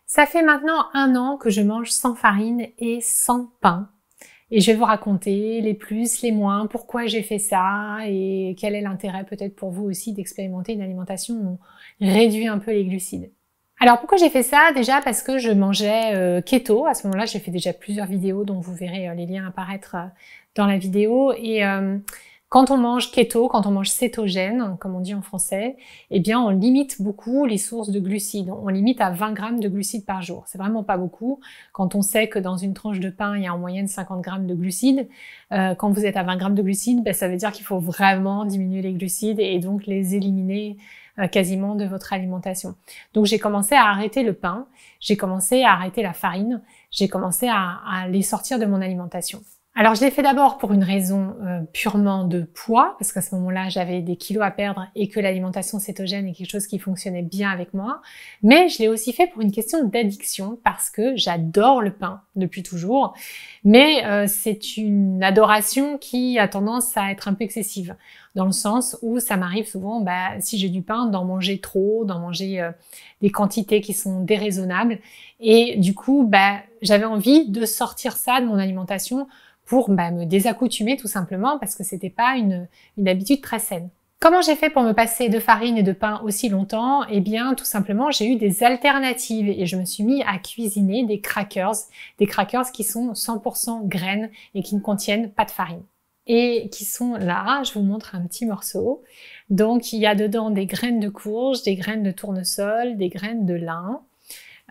Ça fait maintenant 1 an que je mange sans farine et sans pain. Et je vais vous raconter les plus, les moins, pourquoi j'ai fait ça et quel est l'intérêt peut-être pour vous aussi d'expérimenter une alimentation où on réduit un peu les glucides. Alors pourquoi j'ai fait ça? Déjà parce que je mangeais keto. À ce moment-là, j'ai fait déjà plusieurs vidéos dont vous verrez les liens apparaître dans la vidéo. Et quand on mange keto, quand on mange cétogène, comme on dit en français, eh bien on limite beaucoup les sources de glucides. On limite à 20 grammes de glucides par jour. C'est vraiment pas beaucoup. Quand on sait que dans une tranche de pain, il y a en moyenne 50 grammes de glucides, quand vous êtes à 20 grammes de glucides, ben, ça veut dire qu'il faut vraiment diminuer les glucides et donc les éliminer quasiment de votre alimentation. Donc j'ai commencé à arrêter le pain, j'ai commencé à arrêter la farine, j'ai commencé à les sortir de mon alimentation. Alors je l'ai fait d'abord pour une raison purement de poids, parce qu'à ce moment-là j'avais des kilos à perdre et que l'alimentation cétogène est quelque chose qui fonctionnait bien avec moi, mais je l'ai aussi fait pour une question d'addiction, parce que j'adore le pain depuis toujours, mais c'est une adoration qui a tendance à être un peu excessive, dans le sens où ça m'arrive souvent, si j'ai du pain, d'en manger trop, d'en manger des quantités qui sont déraisonnables, et du coup j'avais envie de sortir ça de mon alimentation pour me désaccoutumer tout simplement, parce que c'était pas une habitude très saine. Comment j'ai fait pour me passer de farine et de pain aussi longtemps? Eh bien, tout simplement, j'ai eu des alternatives et je me suis mis à cuisiner des crackers qui sont 100% graines et qui ne contiennent pas de farine. Et qui sont là, je vous montre un petit morceau. Donc, il y a dedans des graines de courge, des graines de tournesol, des graines de lin.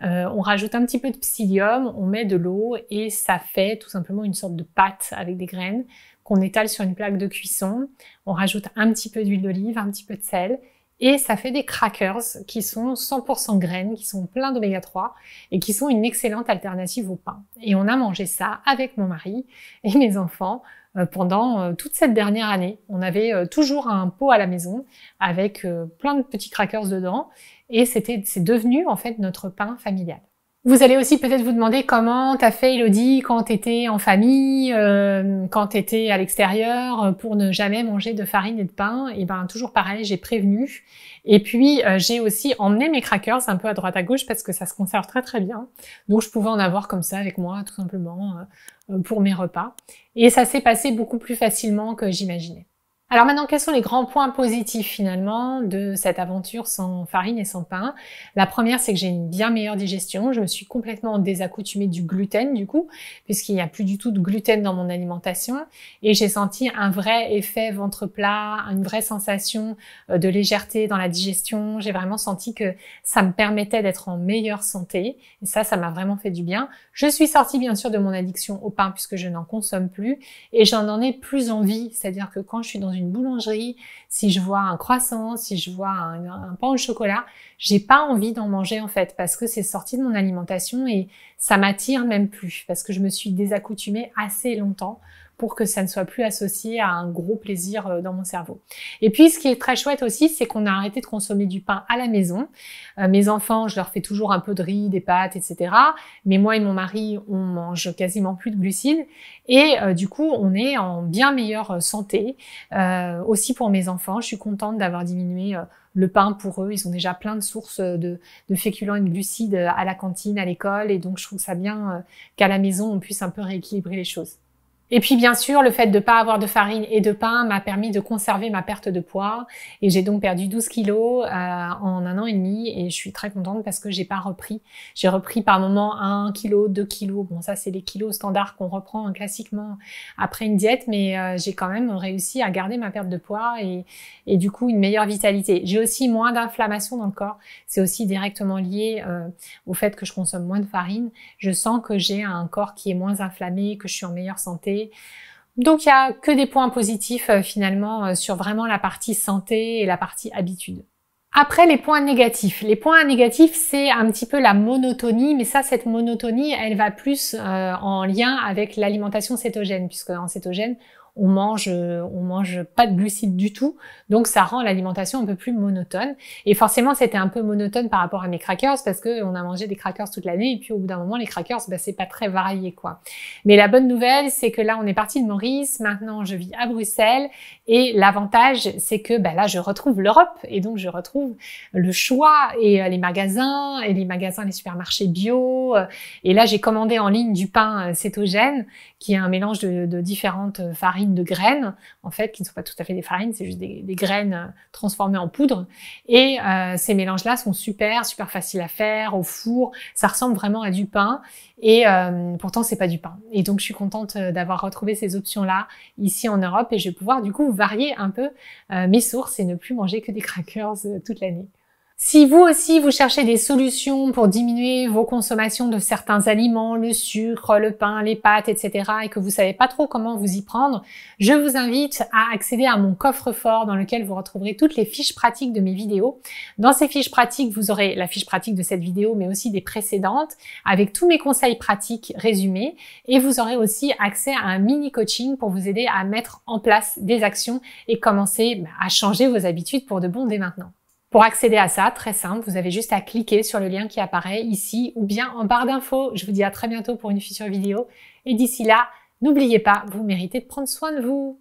On rajoute un petit peu de psyllium, on met de l'eau et ça fait tout simplement une sorte de pâte avec des graines qu'on étale sur une plaque de cuisson. On rajoute un petit peu d'huile d'olive, un petit peu de sel et ça fait des crackers qui sont 100% graines, qui sont pleins d'oméga 3 et qui sont une excellente alternative au pain. Et on a mangé ça avec mon mari et mes enfants pendant toute cette dernière année. On avait toujours un pot à la maison avec plein de petits crackers dedans et c'est devenu en fait notre pain familial. Vous allez aussi peut-être vous demander comment t'as fait, Elodie, quand t'étais en famille, quand t'étais à l'extérieur, pour ne jamais manger de farine et de pain. Et toujours pareil, j'ai prévenu. Et puis j'ai aussi emmené mes crackers un peu à droite à gauche parce que ça se conserve très très bien. Donc je pouvais en avoir comme ça avec moi, tout simplement, pour mes repas. Et ça s'est passé beaucoup plus facilement que j'imaginais. Alors maintenant, quels sont les grands points positifs finalement de cette aventure sans farine et sans pain? La première, c'est que j'ai une bien meilleure digestion. Je me suis complètement désaccoutumée du gluten du coup, puisqu'il n'y a plus du tout de gluten dans mon alimentation. Et j'ai senti un vrai effet ventre plat, une vraie sensation de légèreté dans la digestion. J'ai vraiment senti que ça me permettait d'être en meilleure santé. Et ça m'a vraiment fait du bien. Je suis sortie bien sûr de mon addiction au pain puisque je n'en consomme plus. Et j'en ai plus envie. C'est-à-dire que quand je suis dans une boulangerie, si je vois un croissant, si je vois un pain au chocolat, j'ai pas envie d'en manger en fait parce que c'est sorti de mon alimentation et ça m'attire même plus parce que je me suis désaccoutumée assez longtemps pour que ça ne soit plus associé à un gros plaisir dans mon cerveau. Et puis, ce qui est très chouette aussi, c'est qu'on a arrêté de consommer du pain à la maison. Mes enfants, je leur fais toujours un peu de riz, des pâtes, etc. Mais moi et mon mari, on mange quasiment plus de glucides. Et du coup, on est en bien meilleure santé. Aussi pour mes enfants, je suis contente d'avoir diminué le pain pour eux. Ils ont déjà plein de sources de féculents et de glucides à la cantine, à l'école. Et donc, je trouve ça bien qu'à la maison, on puisse un peu rééquilibrer les choses. Et puis bien sûr, le fait de ne pas avoir de farine et de pain m'a permis de conserver ma perte de poids et j'ai donc perdu 12 kilos en 1 an et demi et je suis très contente parce que j'ai pas repris. J'ai repris par moment 1 kilo, 2 kilos. Bon, ça c'est les kilos standards qu'on reprend classiquement après une diète, mais j'ai quand même réussi à garder ma perte de poids et du coup une meilleure vitalité. J'ai aussi moins d'inflammation dans le corps. C'est aussi directement lié au fait que je consomme moins de farine. Je sens que j'ai un corps qui est moins inflammé, que je suis en meilleure santé. Donc il y a que des points positifs finalement sur vraiment la partie santé et la partie habitude. Après les points négatifs. Les points négatifs, c'est un petit peu la monotonie, mais ça, cette monotonie, elle va plus en lien avec l'alimentation cétogène, puisque en cétogène, on mange pas de glucides du tout, donc ça rend l'alimentation un peu plus monotone. Et forcément, c'était un peu monotone par rapport à mes crackers parce que on a mangé des crackers toute l'année et puis au bout d'un moment, les crackers, c'est pas très varié, quoi. Mais la bonne nouvelle, c'est que là, on est parti de Maurice, maintenant je vis à Bruxelles et l'avantage, c'est que là, je retrouve l'Europe et donc je retrouve le choix et les magasins, les supermarchés bio. Et là, j'ai commandé en ligne du pain cétogène, qui est un mélange de différentes farines de graines, en fait, qui ne sont pas tout à fait des farines, c'est juste des graines transformées en poudre. Et ces mélanges-là sont super faciles à faire au four. Ça ressemble vraiment à du pain. Et pourtant, c'est pas du pain. Et donc, je suis contente d'avoir retrouvé ces options-là ici en Europe et je vais pouvoir du coup varier un peu mes sources et ne plus manger que des crackers toute l'année. Si vous aussi, vous cherchez des solutions pour diminuer vos consommations de certains aliments, le sucre, le pain, les pâtes, etc., et que vous savez pas trop comment vous y prendre, je vous invite à accéder à mon coffre-fort dans lequel vous retrouverez toutes les fiches pratiques de mes vidéos. Dans ces fiches pratiques, vous aurez la fiche pratique de cette vidéo, mais aussi des précédentes, avec tous mes conseils pratiques résumés, et vous aurez aussi accès à un mini coaching pour vous aider à mettre en place des actions et commencer à changer vos habitudes pour de bon dès maintenant. Pour accéder à ça, très simple, vous avez juste à cliquer sur le lien qui apparaît ici ou bien en barre d'infos. Je vous dis à très bientôt pour une future vidéo. Et d'ici là, n'oubliez pas, vous méritez de prendre soin de vous.